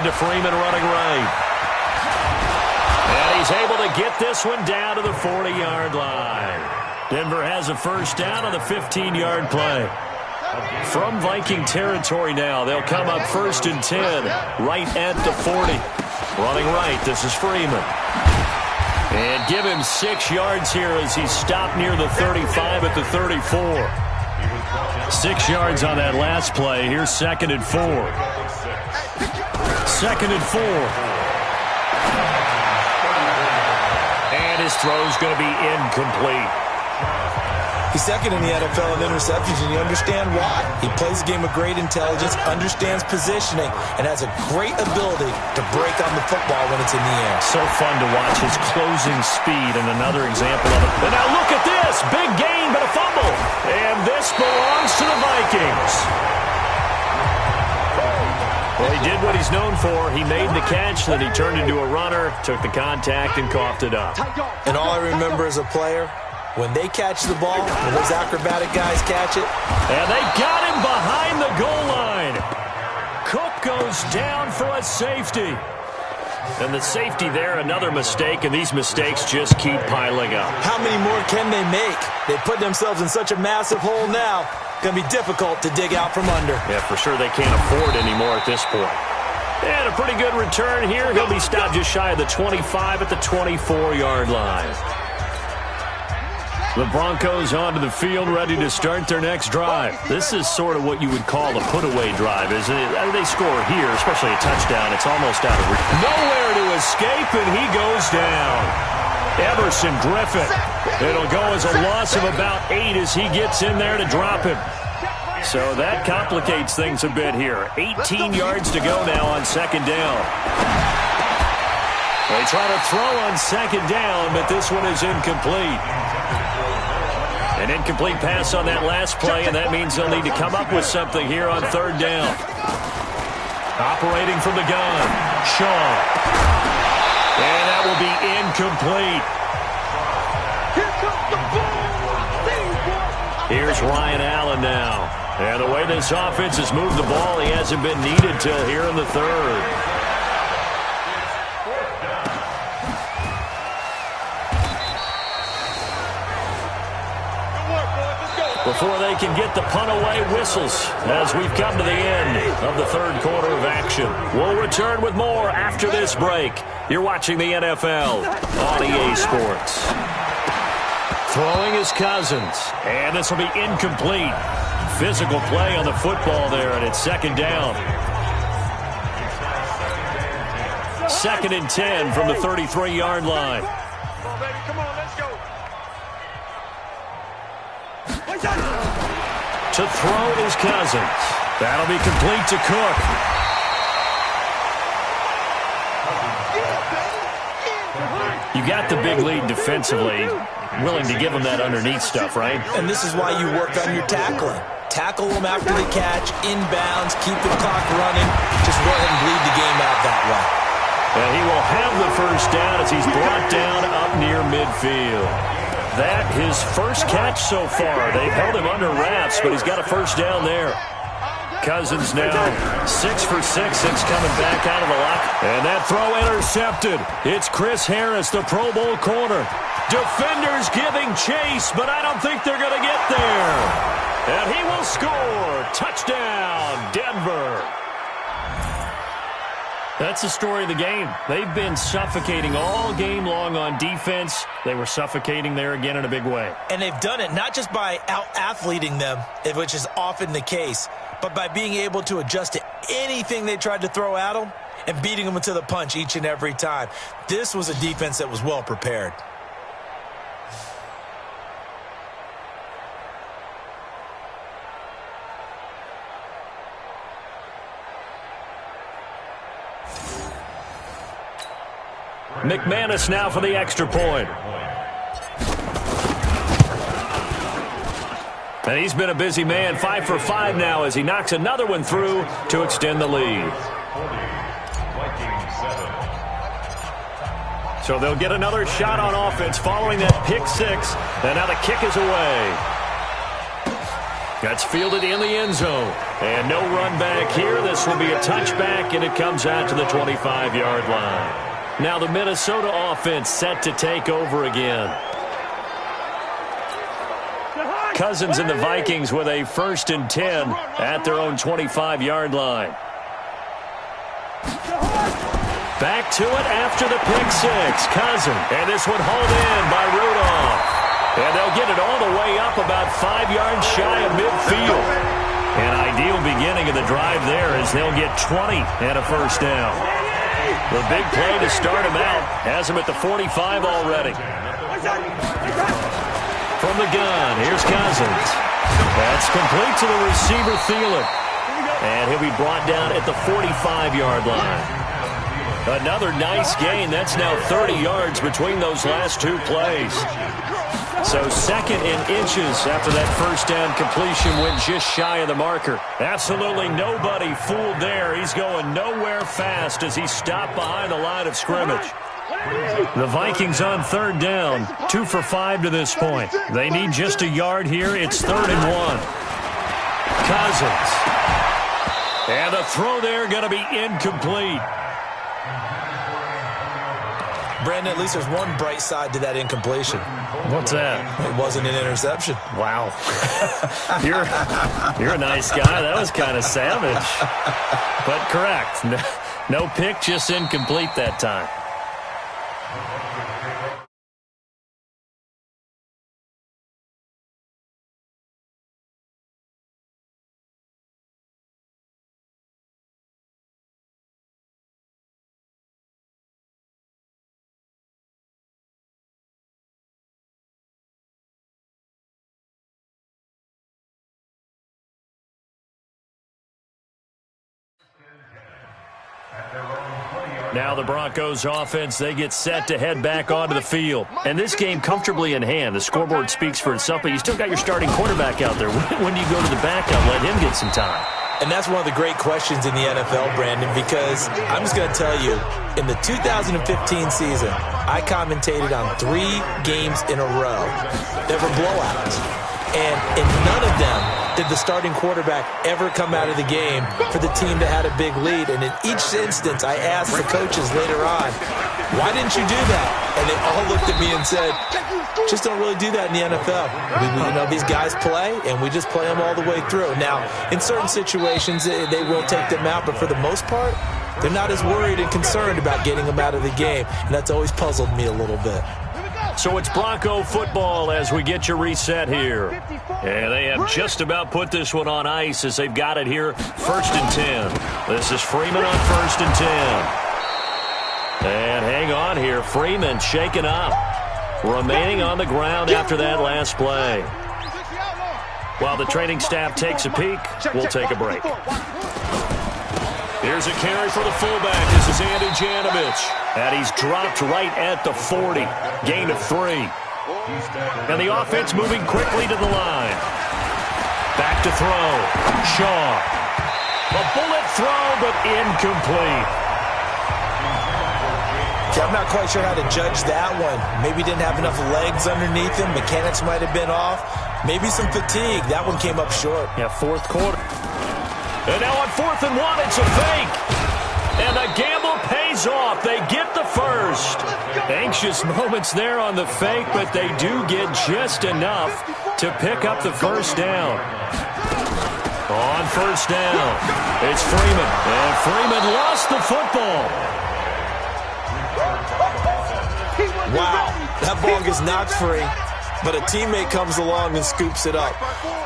to Freeman running right. And he's able to get this one down to the 40-yard line. Denver has a first down on the 15-yard play. From Viking territory now, they'll come up 1st and 10, right at the 40. Running right, this is Freeman. And give him 6 yards here as he's stopped near the 35 at the 34. 6 yards on that last play. Here's 2nd and 4. 2nd and 4. And his throw's going to be incomplete. He's second in the NFL in interceptions, and you understand why. He plays a game with great intelligence, understands positioning, and has a great ability to break on the football when it's in the air. So fun to watch his closing speed, and another example of it. And now look at this. Big gain, but a fumble. And this belongs to the Vikings. Well, he did what he's known for. He made the catch, then he turned into a runner, took the contact, and coughed it up. And all I remember as a player, when they catch the ball, when those acrobatic guys catch it. And they got him behind the goal line. Cook goes down for a safety. And the safety there, another mistake, and these mistakes just keep piling up. How many more can they make? They put themselves in such a massive hole now. Going to be difficult to dig out from under. Yeah, for sure they can't afford anymore at this point. And a pretty good return here. He'll be stopped just shy of the 25 at the 24-yard line. The Broncos onto the field, ready to start their next drive. This is sort of what you would call a put-away drive, isn't it? I mean, they score here, especially a touchdown. It's almost out of reach. Nowhere to escape, and he goes down. Everson Griffin. It'll go as a loss of about 8 as he gets in there to drop him. So that complicates things a bit here. 18 yards to go now on 2nd down. They try to throw on 2nd down, but this one is incomplete. An incomplete pass on that last play, and that means they'll need to come up with something here on 3rd down. Operating from the gun, Shaw. And that will be incomplete. Here's Ryan Allen now. And the way this offense has moved the ball, he hasn't been needed till here in the 3rd. Before they can get the punt away, whistles as we've come to the end of the 3rd quarter of action. We'll return with more after this break. You're watching the NFL on EA Sports. Throwing is Cousins, and this will be incomplete. Physical play on the football there, and it's 2nd down. 2nd and 10 from the 33-yard line. To throw is Cousins. That'll be complete to Cook. You got the big lead defensively. Willing to give them that underneath stuff, right? And this is why you work on your tackling. Tackle them after the catch, inbounds, keep the clock running. Just go ahead and bleed the game out that way. And he will have the first down as he's brought down up near midfield. That his first catch so far. They've held him under wraps, but he's got a first down there. Cousins now 6 for 6 since coming back out of the lock. And that throw intercepted. It's Chris Harris, the Pro Bowl corner. Defenders giving chase, but I don't think they're going to get there. And he will score. Touchdown, Denver. That's the story of the game. They've been suffocating all game long on defense. They were suffocating there again in a big way. And they've done it not just by out-athleting them, which is often the case, but by being able to adjust to anything they tried to throw at them and beating them to the punch each and every time. This was a defense that was well prepared. McManus now for the extra point. And he's been a busy man, 5 for 5 now as he knocks another one through to extend the lead. So they'll get another shot on offense following that pick 6. And now the kick is away. That's fielded in the end zone. And no run back here. This will be a touchback, and it comes out to the 25-yard line. Now the Minnesota offense set to take over again. Cousins and the Vikings with a 1st and 10 at their own 25-yard line. Back to it after the pick six. Cousins. And this one hauled in by Rudolph. And they'll get it all the way up about 5 yards shy of midfield. An ideal beginning of the drive there as they'll get 20 and a 1st down. The big play to start him out has him at the 45 already. From the gun, here's Cousins. That's complete to the receiver, Thielen. And he'll be brought down at the 45-yard line. Another nice gain. That's now 30 yards between those last 2 plays. So 2nd and inches after that 1st down completion went just shy of the marker. Absolutely nobody fooled there. He's going nowhere fast as he stopped behind the line of scrimmage. The Vikings on 3rd down, 2 for 5 to this point. They need just a yard here. It's 3rd and 1. Cousins. And the throw there going to be incomplete. Brandon, at least there's one bright side to that incompletion. What's that? It wasn't an interception. Wow. You're a nice guy. That was kind of savage. But correct. No pick, just incomplete that time. Now the Broncos offense, they get set to head back onto the field. And this game comfortably in hand. The scoreboard speaks for itself, but you still got your starting quarterback out there. When do you go to the backup, let him get some time? And that's one of the great questions in the NFL, Brandon, because I'm just going to tell you, in the 2015 season, I commentated on 3 games in a row that were blowouts. And in none of them did the starting quarterback ever come out of the game for the team that had a big lead. And in each instance, I asked the coaches later on, why didn't you do that? And they all looked at me and said, just don't really do that in the NFL. These guys play, and we just play them all the way through. Now, in certain situations, they will take them out, but for the most part, they're not as worried and concerned about getting them out of the game. And that's always puzzled me a little bit. So it's Bronco football as we get you reset here. And they have just about put this one on ice as they've got it here, 1st and 10. This is Freeman on 1st and 10. And hang on here, Freeman shaken up. Remaining on the ground after that last play. While the training staff takes a peek, we'll take a break. Here's a carry for the fullback. This is Andy Janovich. And he's dropped right at the 40. Gain of 3. And the offense moving quickly to the line. Back to throw. Shaw. A bullet throw, but incomplete. Yeah, I'm not quite sure how to judge that one. Maybe didn't have enough legs underneath him. Mechanics might have been off. Maybe some fatigue. That one came up short. Yeah, 4th quarter. And now on 4th and 1, it's a fake. And the gamble pays off. They get the first. Anxious moments there on the fake, but they do get just enough to pick up the 1st down. On 1st down, it's Freeman. And Freeman lost the football. Wow, that ball gets knocked free, but a teammate comes along and scoops it up.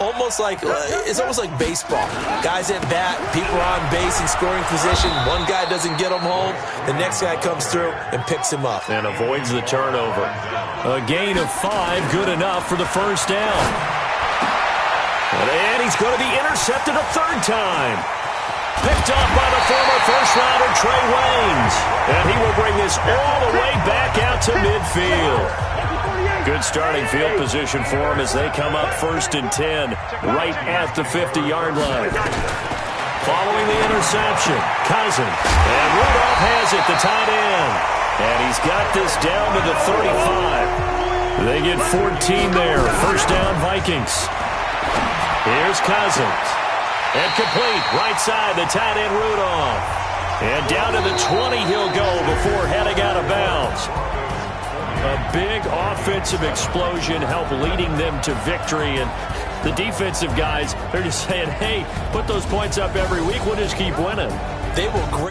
It's almost like baseball. Guys at bat, people are on base in scoring position. One guy doesn't get him home. The next guy comes through and picks him up. And avoids the turnover. A gain of 5, good enough for the 1st down. And he's going to be intercepted a 3rd time. Picked up by the former first-rounder Trey Waynes. And he will bring this all the way back out to midfield. Good starting field position for him as they come up 1st and 10 right at the 50-yard line. Following the interception, Cousins. And Rudolph has it, the tight end. And he's got this down to the 35. They get 14 there. 1st down, Vikings. Here's Cousins. And complete. Right side, the tight end Rudolph. And down to the 20 he'll go before heading out of bounds. A big offensive explosion helped leading them to victory. And the defensive guys, they're just saying, hey, put those points up every week. We'll just keep winning. They will great.